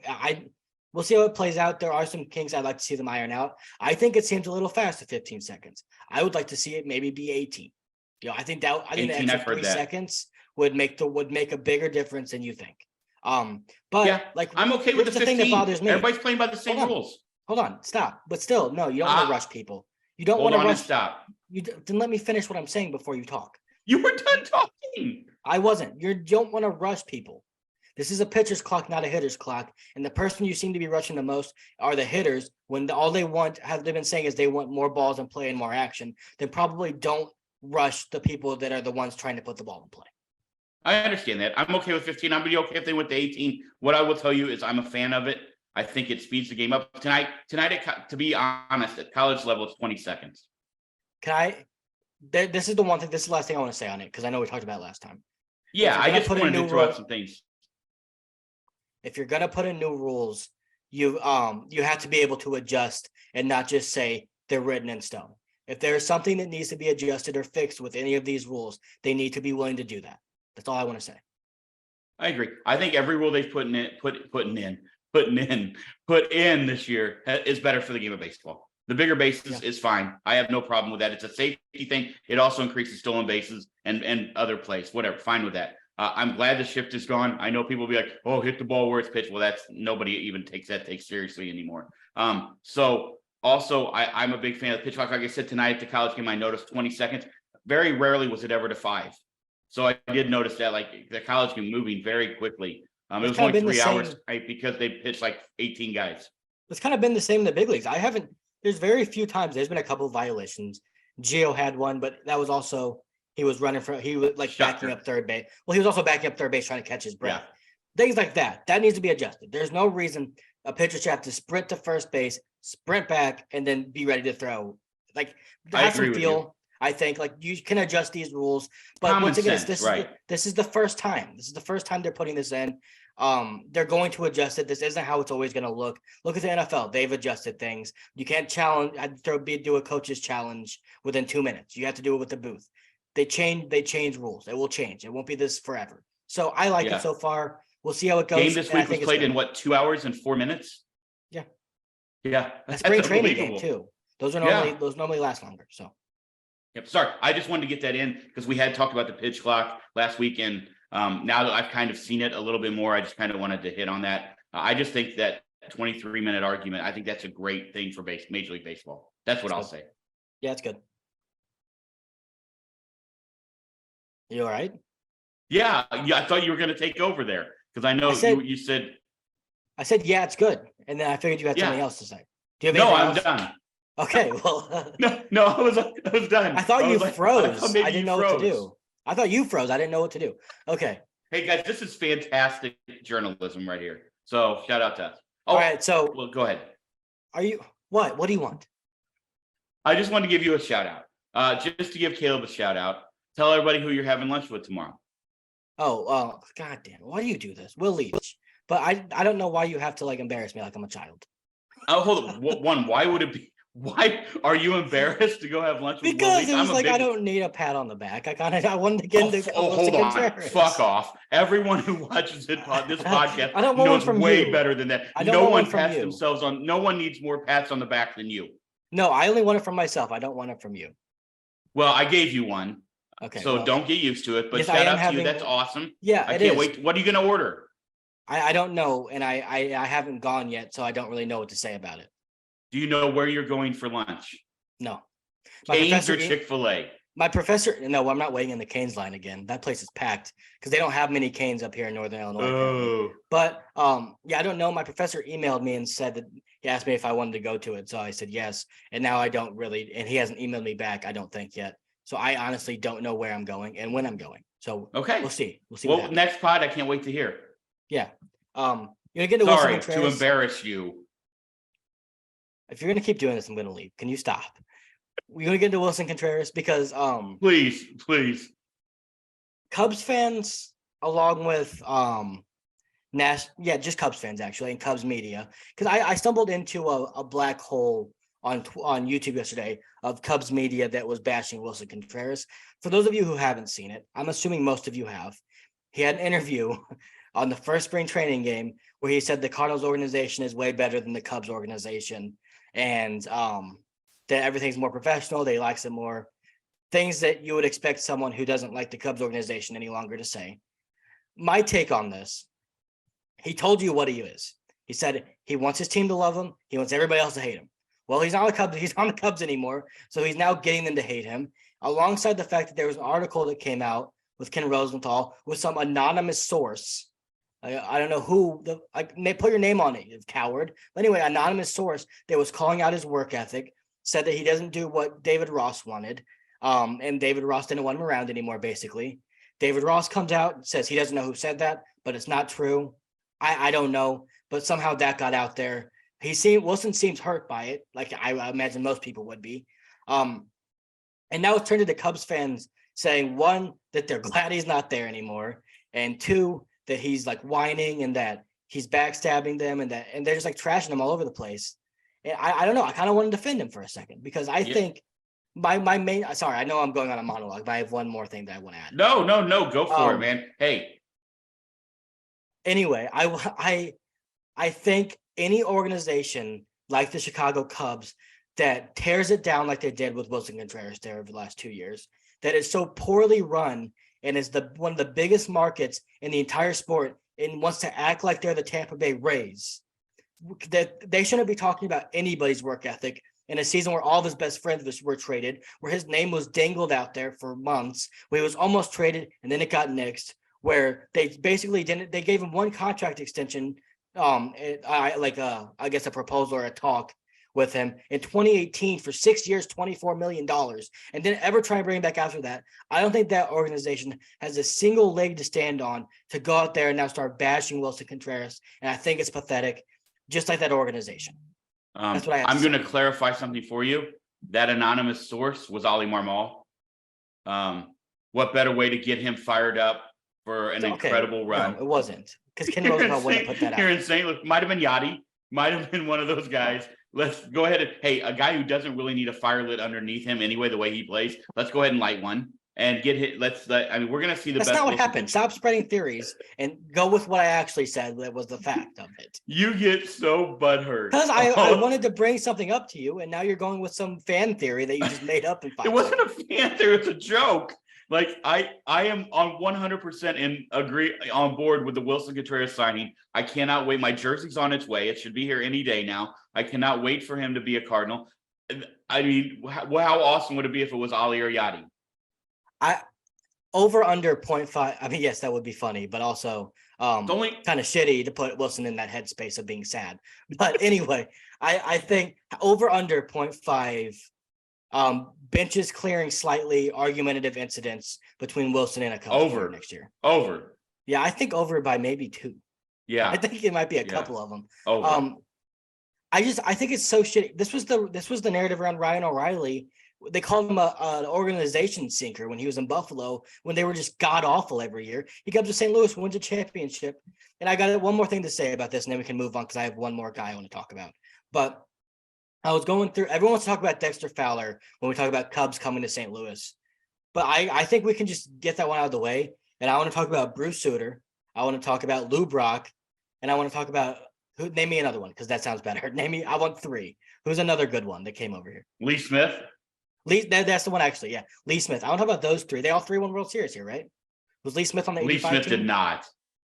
we'll see how it plays out. There are some kinks I'd like to see them iron out. I think it seems a little fast at 15 seconds. I would like to see it maybe be 18. I think the extra 3 seconds would make a bigger difference than you think. But yeah, I'm okay with the 15. Thing that bothers me. Everybody's playing by the same rules. Hold on, stop. But still, no, you don't want to rush people. You don't want to rush. Stop. Then let me finish what I'm saying before you talk. You were done talking. I wasn't. You don't want to rush people. This is a pitcher's clock, not a hitter's clock. And the person you seem to be rushing the most are the hitters. When all they want, have they been saying, is they want more balls in play and more action. Then probably don't rush the people that are the ones trying to put the ball in play. I understand that. I'm okay with 15. I'm really okay if they went to 18. What I will tell you is I'm a fan of it. I think it speeds the game up. Tonight, to be honest, at college level, it's 20 seconds. This is the one thing. This is the last thing I want to say on it because I know we talked about it last time. Yeah, I just wanted to throw out some things. If you're gonna put in new rules, you have to be able to adjust and not just say they're written in stone. If there's something that needs to be adjusted or fixed with any of these rules, they need to be willing to do that. That's all I want to say. I agree. I think every rule they've put in this year is better for the game of baseball. The bigger bases is fine. I have no problem with that. It's a safety thing. It also increases stolen bases and other plays, whatever. Fine with that. I'm glad the shift is gone. I know people will be like, oh, hit the ball where it's pitched. Well, that's nobody even takes seriously anymore. So also I'm a big fan of the pitch clock. Like I said, tonight at the college game, I noticed 20 seconds. Very rarely was it ever to 5. So I did notice that, like, the college game moving very quickly. It was only 3 hours, right, because they pitched like 18 guys. It's kind of been the same in the big leagues. There's very few times. There's been a couple of violations. Gio had one, but that was also, he was backing up third base. Well, he was also backing up third base trying to catch his breath. Yeah. Things like that. That needs to be adjusted. There's no reason a pitcher should have to sprint to first base, sprint back, and then be ready to throw. Like, have some feel. I think, like, you can adjust these rules, but once again, this is the first time. This is the first time they're putting this in. They're going to adjust it. This isn't how it's always going to look. Look at the NFL. They've adjusted things. You can't do a coach's challenge within 2 minutes. You have to do it with the booth. They change rules. It will change. It won't be this forever. So I like it so far. We'll see how it goes. Game this week was played in 2 hours and 4 minutes? Yeah. Yeah. That's a great training game too. Those normally last longer. So. Yep. Sorry. I just wanted to get that in because we had talked about the pitch clock last week, and now that I've kind of seen it a little bit more, I just kind of wanted to hit on that. I just think that 23-minute argument, I think that's a great thing for Major League Baseball. That's what I'll say. Yeah, it's good. You all right? Yeah. I thought you were going to take over there because I know you said. I said, yeah, it's good. And then I figured you had something else to say. Do you have anything else? I'm done. Okay, well. No, I was done. I thought you froze. I didn't know what to do. I thought you froze. I didn't know what to do. Okay. Hey, guys, this is fantastic journalism right here. So shout out to us. All right, so. Well, go ahead. What do you want? I just want to give you a shout out. Just to give Caleb a shout out. Tell everybody who you're having lunch with tomorrow. Oh, God damn. Why do you do this? We'll leave. But I don't know why you have to, like, embarrass me like I'm a child. Oh, hold on. One, why would it be? Why are you embarrassed to go have lunch with Because it was like, I don't need a pat on the back. I wanted to get into hold on. Contreras. Fuck off. Everyone who watches this podcast I don't want knows one from way you. better than that. No one needs more pats on the back than you. No, I only want it from myself. I don't want it from you. Well, I gave you one. Okay. So don't get used to it. But shout out to you. That's awesome. Yeah, I can't wait. What are you going to order? I don't know. And I haven't gone yet, so I don't really know what to say about it. Do you know where you're going for lunch? No. Canes or Chick-fil-A? My professor, no, I'm not waiting in the Canes line again. That place is packed because they don't have many Canes up here in Northern Illinois. Oh. But I don't know. My professor emailed me and said that he asked me if I wanted to go to it. So I said yes. And now I don't really, and he hasn't emailed me back, I don't think yet. So I honestly don't know where I'm going and when I'm going. So okay, we'll see. Well, next pod, I can't wait to hear. Yeah. You're gonna get to Sorry to embarrass you. If you're gonna keep doing this, I'm gonna leave. Can you stop? We're gonna get into Wilson Contreras because please. Cubs fans, along with just Cubs fans actually, and Cubs media. Because I stumbled into a black hole on YouTube yesterday of Cubs media that was bashing Wilson Contreras. For those of you who haven't seen it, I'm assuming most of you have. He had an interview on the first spring training game where he said the Cardinals organization is way better than the Cubs organization. And that everything's more professional. They like some more things that you would expect someone who doesn't like the Cubs organization any longer to say. My take on this, he told you what he is. He said he wants his team to love him. He wants everybody else to hate him. Well, he's not on the Cubs anymore. So he's now getting them to hate him. Alongside the fact that there was an article that came out with Ken Rosenthal with some anonymous source. I don't know who they put your name on it, you coward. But anyway, anonymous source that was calling out his work ethic, said that he doesn't do what David Ross wanted. And David Ross didn't want him around anymore, basically. David Ross comes out and says he doesn't know who said that, but it's not true. I don't know. but somehow that got out there. Wilson seems hurt by it, like I imagine most people would be. And now it's turned into Cubs fans saying, one, that they're glad he's not there anymore, and two, that he's like whining and that he's backstabbing them, and they're just like trashing him all over the place. And I don't know. I kind of want to defend him for a second because I think my main. Sorry, I know I'm going on a monologue, but I have one more thing that I want to add. No, go for it, man. Hey. Anyway, I think any organization like the Chicago Cubs that tears it down like they did with Wilson Contreras there over the last 2 years, that is so poorly run and is one of the biggest markets in the entire sport and wants to act like they're the Tampa Bay Rays, that they shouldn't be talking about anybody's work ethic in a season where all of his best friends were traded, where his name was dangled out there for months, where he was almost traded and then it got nixed, where they basically they gave him one contract extension, I guess a proposal or a talk with him in 2018 for 6 years, $24 million, and didn't ever try and bring him back after that. I don't think that organization has a single leg to stand on to go out there and now start bashing Wilson Contreras, and I think it's pathetic, just like that organization. That's what I'm going to clarify something for you. That anonymous source was Ali Marmol. What better way to get him fired up for an incredible run? No, it wasn't, because Ken Rosenthal wouldn't put that out. You're insane. Look, might have been Yachty, might have been one of those guys. Let's go ahead and a guy who doesn't really need a fire lit underneath him anyway, the way he plays. Let's go ahead and light one and get hit. We're gonna see the best. That's not what happened. Stop spreading theories and go with what I actually said. That was the fact of it. You get so butthurt because I wanted to bring something up to you, and now you're going with some fan theory that you just made up in 5 It wasn't a fan theory. It's a joke. Like I am on 100% on board with the Wilson Contreras signing. I cannot wait. My jersey's on its way. It should be here any day now. I cannot wait for him to be a Cardinal. I mean, how awesome would it be if it was Ali or Yachty? Over under 0.5. I mean, yes, that would be funny, but also kind of shitty to put Wilson in that headspace of being sad. But anyway, I think over under 0.5. Benches clearing slightly, argumentative incidents between Wilson and a Cubs next year. Over. Yeah, I think over by maybe 2. Yeah, I think it might be a couple of them. Over. I think it's so shitty. This was the narrative around Ryan O'Reilly. They called him an organization sinker when he was in Buffalo, when they were just god awful every year. He comes to St. Louis, wins a championship. And I got one more thing to say about this, and then we can move on because I have one more guy I want to talk about. But I was going through, everyone wants to talk about Dexter Fowler when we talk about Cubs coming to St. Louis. But I think we can just get that one out of the way. And I want to talk about Bruce Sutter. I want to talk about Lou Brock. And I want to talk about, name me another one, because that sounds better. I want 3. Who's another good one that came over here? Lee Smith. That's the one, actually, yeah. Lee Smith. I want to talk about those 3. They all 3 won World Series here, right? Was Lee Smith on the 85 Lee Smith team? did not.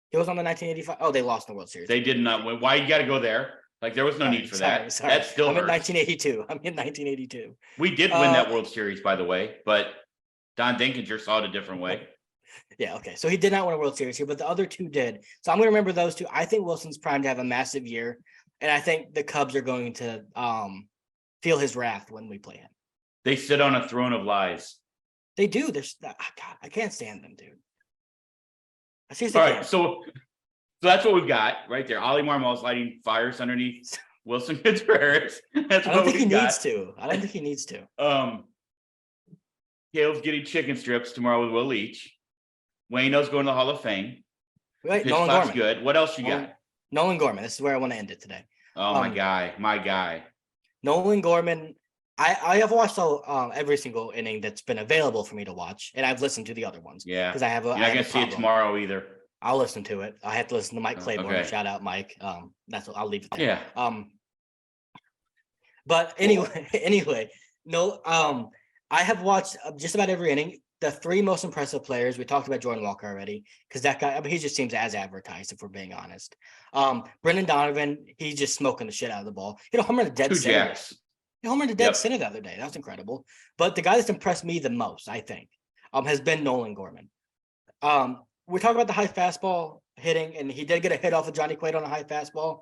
He was on the 1985. Oh, they lost in the World Series. They did not win. Why you got to go there? Like, there was no need for that. Sorry. That still I'm hurts. in 1982. I'm in 1982. We did win that World Series, by the way, but Don Dinkinger saw it a different way. Yeah, okay. So he did not win a World Series here, but the other 2 did. So I'm going to remember those 2. I think Wilson's primed to have a massive year, and I think the Cubs are going to feel his wrath when we play him. They sit on a throne of lies. They do. God, I can't stand them, dude. I seriously All can't. right, so that's what we've got right there. Ali Marmol's lighting fires underneath Wilson Contreras. That's I don't think he needs to. I don't think he needs to. Caleb's getting chicken strips tomorrow with Will Leach. Waino's going to the Hall of Fame. Right, Nolan Gorman. Good. What else you got? Nolan Gorman. This is where I want to end it today. Oh, my guy. Nolan Gorman. I have watched every single inning that's been available for me to watch, and I've listened to the other ones. Yeah, because I have a. You're not gonna see it tomorrow either. I'll listen to it. I have to listen to Mike Claiborne. Okay. Shout out Mike. That's what I'll leave it there. Yeah. But anyway, no. I have watched just about every inning. The 3 most impressive players. We talked about Jordan Walker already, because that guy. I mean, he just seems as advertised, if we're being honest. Brendan Donovan. He's just smoking the shit out of the ball. You know, homer to dead center. Homer to dead center the other day. That was incredible. But the guy that's impressed me the most, I think, has been Nolan Gorman. We're talking about the high fastball hitting, and he did get a hit off of Johnny Cueto on a high fastball.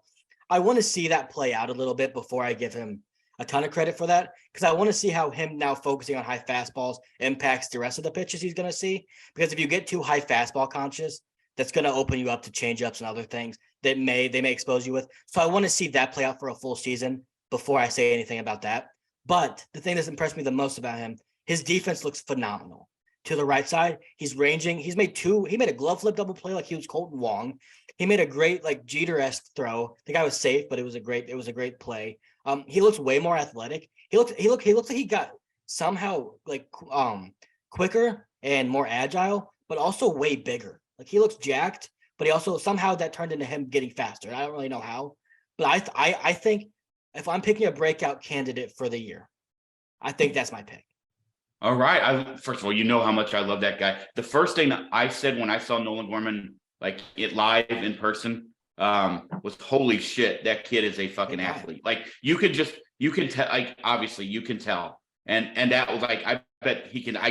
I want to see that play out a little bit before I give him a ton of credit for that, because I want to see how him now focusing on high fastballs impacts the rest of the pitches he's going to see. Because if you get too high fastball conscious, that's going to open you up to changeups and other things that they may expose you with. So I want to see that play out for a full season before I say anything about that. But the thing that's impressed me the most about him, his defense looks phenomenal. To the right side, he's ranging. He made a glove flip double play like he was Colton Wong. He made a great like Jeter-esque throw. The guy was safe, but it was a great play. He looks way more athletic. He looks like he got somehow like quicker and more agile, but also way bigger. Like he looks jacked, but he also somehow that turned into him getting faster. I don't really know how, but I think if I'm picking a breakout candidate for the year, I think that's my pick. All right. First of all, you know how much I love that guy. The first thing I said when I saw Nolan Gorman like it live in person was holy shit, that kid is a fucking athlete. Like you can tell, like obviously you can tell. And that was like, I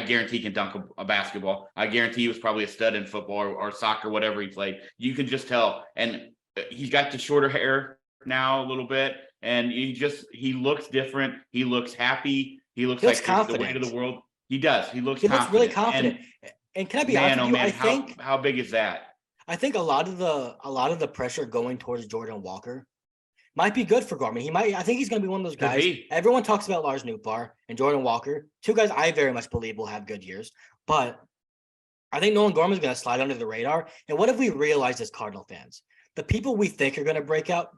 guarantee he can dunk a basketball. I guarantee he was probably a stud in football or soccer, whatever he played. You can just tell. And he's got the shorter hair now a little bit. And he looks different. He looks happy. He looks like the weight of the world. He does. He looks really confident. And can I be honest with you? Man, I think how big is that? I think a lot of the pressure going towards Jordan Walker might be good for Gorman. I think he's going to be one of those guys. Everyone talks about Lars Nootbaar and Jordan Walker, two guys I very much believe will have good years. But I think Nolan Gorman is going to slide under the radar. And what have we realized as Cardinal fans? The people we think are going to break out,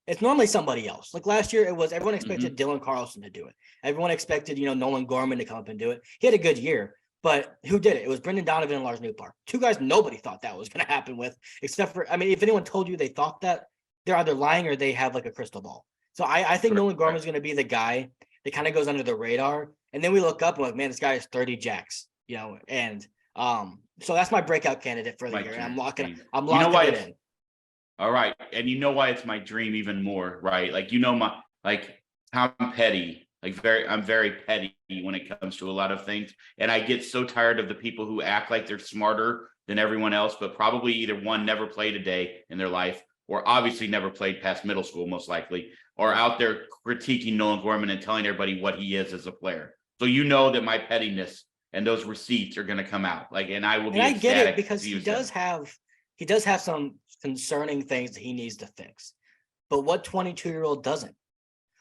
it's normally somebody else. Like last year, it was everyone expected Dylan Carlson to do it. Everyone expected, Nolan Gorman to come up and do it. He had a good year, but who did it? It was Brendan Donovan and Lars Nootbaar. Two guys nobody thought that was going to happen with, except for, if anyone told you they thought that, they're either lying or they have like a crystal ball. So I think Nolan Gorman is going to be the guy that kind of goes under the radar. And then we look up and like, man, this guy is 30 jacks, and so that's my breakout candidate for the year. And I'm locking it in. All right. And you know why it's my dream even more, right? Like, how I'm petty, I'm very petty when it comes to a lot of things. And I get so tired of the people who act like they're smarter than everyone else, but probably either one, never played a day in their life, or obviously never played past middle school, most likely, or out there critiquing Nolan Gorman and telling everybody what he is as a player. So that my pettiness and those receipts are going to come out. And I will be ecstatic. I get it because he does have some concerning things that he needs to fix. But what 22-year-old doesn't?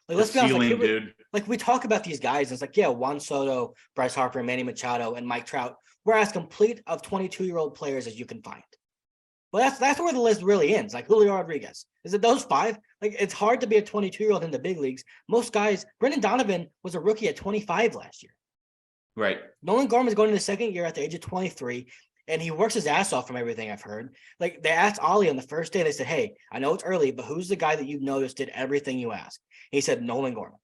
Like, let's be honest, dude. Like we talk about these guys, and it's like, yeah, Juan Soto, Bryce Harper, Manny Machado, and Mike Trout. We're as complete of 22-year-old players as you can find. But that's where the list really ends. Like Julio Rodriguez. Is it those five? Like it's hard to be a 22-year-old in the big leagues. Most guys, Brendan Donovan was a rookie at 25 last year. Right. Nolan Gorman is going into the second year at the age of 23. And he works his ass off from everything I've heard. Like they asked Ollie on the first day, they said, hey, I know it's early, but who's the guy that you've noticed did everything you asked? He said, Nolan Gorman.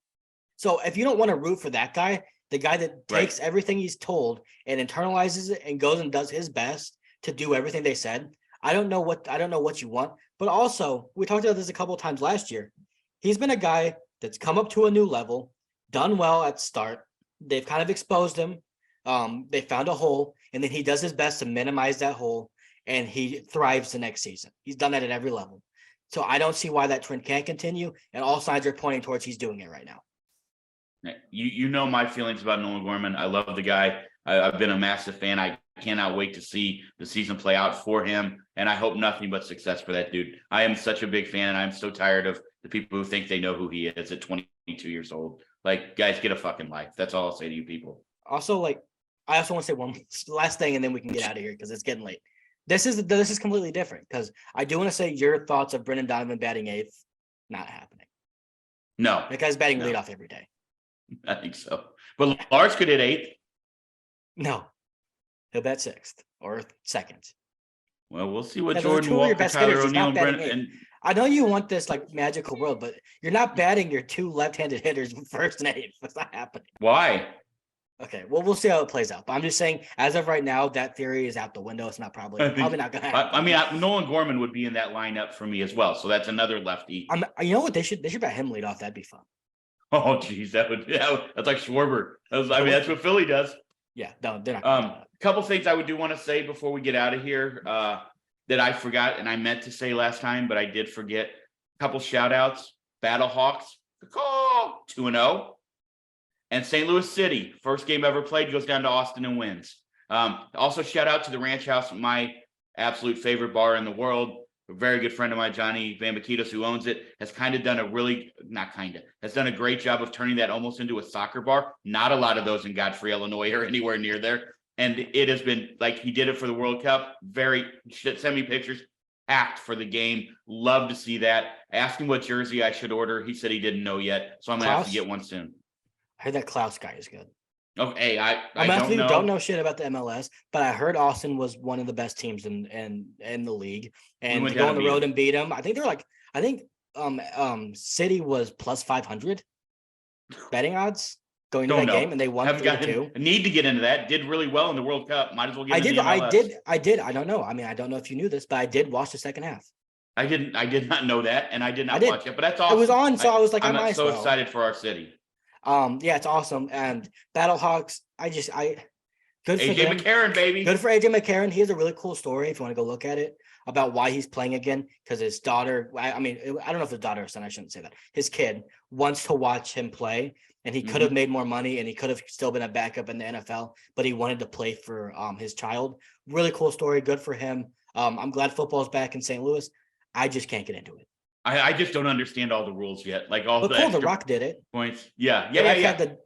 So if you don't want to root for that guy, the guy that takes everything he's told and internalizes it and goes and does his best to do everything they said, I don't know what you want. But also, we talked about this a couple of times last year. He's been a guy that's come up to a new level, done well at start. They've kind of exposed him. They found a hole, and then he does his best to minimize that hole, and he thrives the next season. He's done that at every level. So I don't see why that trend can't continue, and all signs are pointing towards he's doing it right now. You know my feelings about Nolan Gorman. I love the guy. I've been a massive fan. I cannot wait to see the season play out for him, and I hope nothing but success for that dude. I am such a big fan, and I'm so tired of the people who think they know who he is at 22 years old. Like, guys, get a fucking life. That's all I'll say to you people. Also, I also want to say one last thing, and then we can get out of here because it's getting late. This is completely different because I do want to say your thoughts of Brendan Donovan batting eighth, not happening. No. That guy's batting leadoff every day. I think so. But Lars could hit eighth. No. He'll bat sixth or second. Well, we'll see what Jordan Walker, Tyler O'Neill, and Brendan. I know you want this magical world, but you're not batting your two left-handed hitters first and eighth. That's not happening. Why? Okay, well, we'll see how it plays out. But I'm just saying, as of right now, that theory is out the window. It's probably not going to happen. Nolan Gorman would be in that lineup for me as well. So that's another lefty. You know what? They should bat him lead off. That'd be fun. Oh, geez, that's like Schwarber. That's what Philly does. Yeah, no, they're not. A couple things I would do want to say before we get out of here that I forgot and I meant to say last time, but I did forget. A couple shout outs. Battlehawks, the call 2-0. And St. Louis City, first game ever played, goes down to Austin and wins. Also, shout out to the Ranch House, my absolute favorite bar in the world. a very good friend of mine, Johnny Vambakitos, who owns it, has kind of done has done a great job of turning that almost into a soccer bar. Not a lot of those in Godfrey, Illinois, or anywhere near there. And it has been like he did it for the World Cup. Send me pictures. Packed for the game. Love to see that. Asked him what jersey I should order. He said he didn't know yet. So I'm going to have to get one soon. I heard that Klaus guy is good. Okay, I don't know shit about the MLS, but I heard Austin was one of the best teams in the league, and to go on the road and beat them. I think City was plus 500 betting odds going to that game, and they won 3-2. Need to get into that. Did really well in the World Cup. Might as well get into the MLS. I did. I don't know. I mean, I don't know if you knew this, but I did watch the second half. I did not know that, and I did not watch it. But that's awesome. It was on, so I was like, I'm so excited for our city. Yeah, it's awesome. And Battlehawks, good for AJ him. McCarron, baby. Good for AJ McCarron. He has a really cool story if you want to go look at it about why he's playing again. Because his daughter, I don't know if his daughter or son, I shouldn't say that. His kid wants to watch him play, and he could have made more money, and he could have still been a backup in the NFL, but he wanted to play for his child. Really cool story. Good for him. I'm glad football's back in St. Louis. I just can't get into it. I just don't understand all the rules yet. Like all the The Rock did it. Points. Yeah. The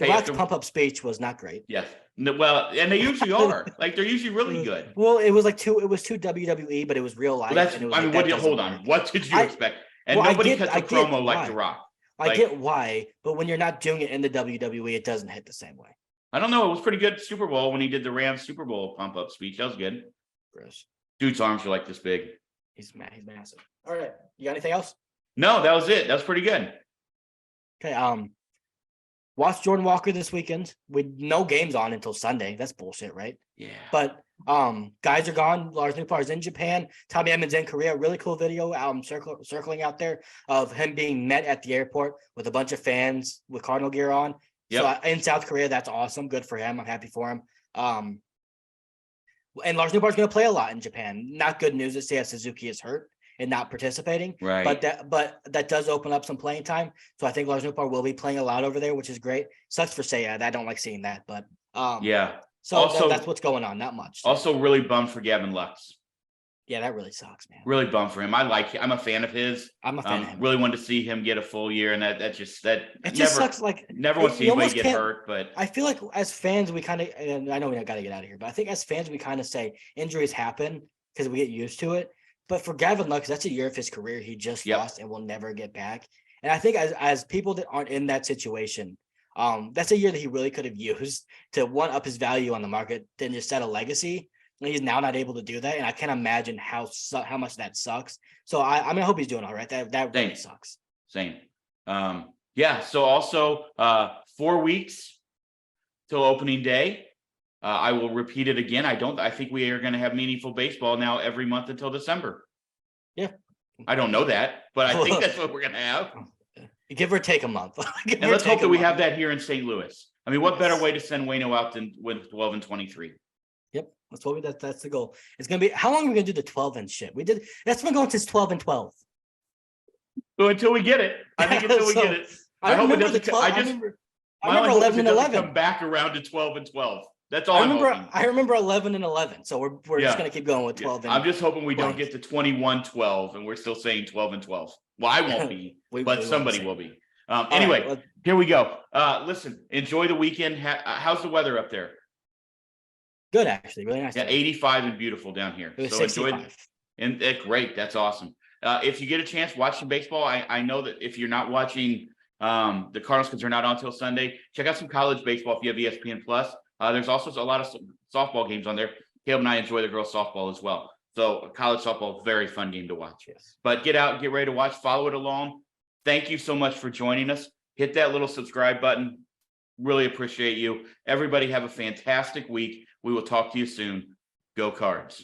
Rock's pump-up speech was not great. Yes. Well, and they usually are. Like they're usually really good. Well, it was too WWE, but it was real life. Well, hold on. What did you expect? And nobody cuts a promo like The Rock. I get why, but when you're not doing it in the WWE, it doesn't hit the same way. I don't know. It was pretty good Super Bowl when he did the Rams Super Bowl pump-up speech. That was good. Gross. Dude's arms are like this big. He's massive. All right. You got anything else? No, that was it. That was pretty good. Okay. Watch Jordan Walker this weekend with no games on until Sunday. That's bullshit, right? Yeah. But guys are gone. Lars Nootbaar's in Japan. Tommy Edmonds in Korea. Really cool video circling out there of him being met at the airport with a bunch of fans with Cardinal gear on. Yep. So in South Korea, that's awesome. Good for him. I'm happy for him. And Lars Nootbaar's going to play a lot in Japan. Not good news that Seiya Suzuki is hurt and not participating. Right. But that does open up some playing time. So I think Lars Nootbaar will be playing a lot over there, which is great. Sucks for Seiya. I don't like seeing that, but yeah. So also, that's what's going on. Not much. Also really bummed for Gavin Lux. Yeah, that really sucks, man. Really bummed for him. I'm a fan of his. I'm a fan of him. Really wanted to see him get a full year, and it just sucks. Like never want to see anybody get hurt. But I feel like as fans, we kind of, and I know we got to get out of here, but I think as fans, we kind of say injuries happen because we get used to it. But for Gavin Lux, that's a year of his career he just lost and will never get back. And I think as people that aren't in that situation, that's a year that he really could have used to one up his value on the market, then just set a legacy. And he's now not able to do that, and I can't imagine how much that sucks. So I hope he's doing all right. That really sucks. Same. Yeah. So also 4 weeks till opening day. I will repeat it again. I think we are going to have meaningful baseball now every month until December. Yeah. I don't know that, but I think that's what we're going to have. Give or take a month. And let's hope that we have that here in St. Louis. I mean, what better way to send Waino out than with 12 and 23? Yep. That's the goal. It's going to be, how long are we going to do the 12 and shit? That's been going since 12 and 12. So until we get it, I think until we get it. I hope it doesn't. I remember 11 and 11. Come back around to 12 and 12. That's all I remember 11 and 11. So we're just going to keep going with 12. I'm just hoping we don't get to 21-12 and we're still saying 12 and 12. Well, I won't be, but somebody will be. Anyway, here we go. Listen, enjoy the weekend. How's the weather up there? Good, actually, really nice. Yeah, 85 and beautiful down here. It was 65. Enjoy. And great, that's awesome. If you get a chance, watch some baseball. I know that if you're not watching the Cardinals because they're not on till Sunday, check out some college baseball if you have ESPN Plus. There's also a lot of softball games on there. Caleb and I enjoy the girls softball as well. So college softball, very fun game to watch. Yes. But get out, get ready to watch, follow it along. Thank you so much for joining us. Hit that little subscribe button. Really appreciate you. Everybody have a fantastic week. We will talk to you soon. Go Cards.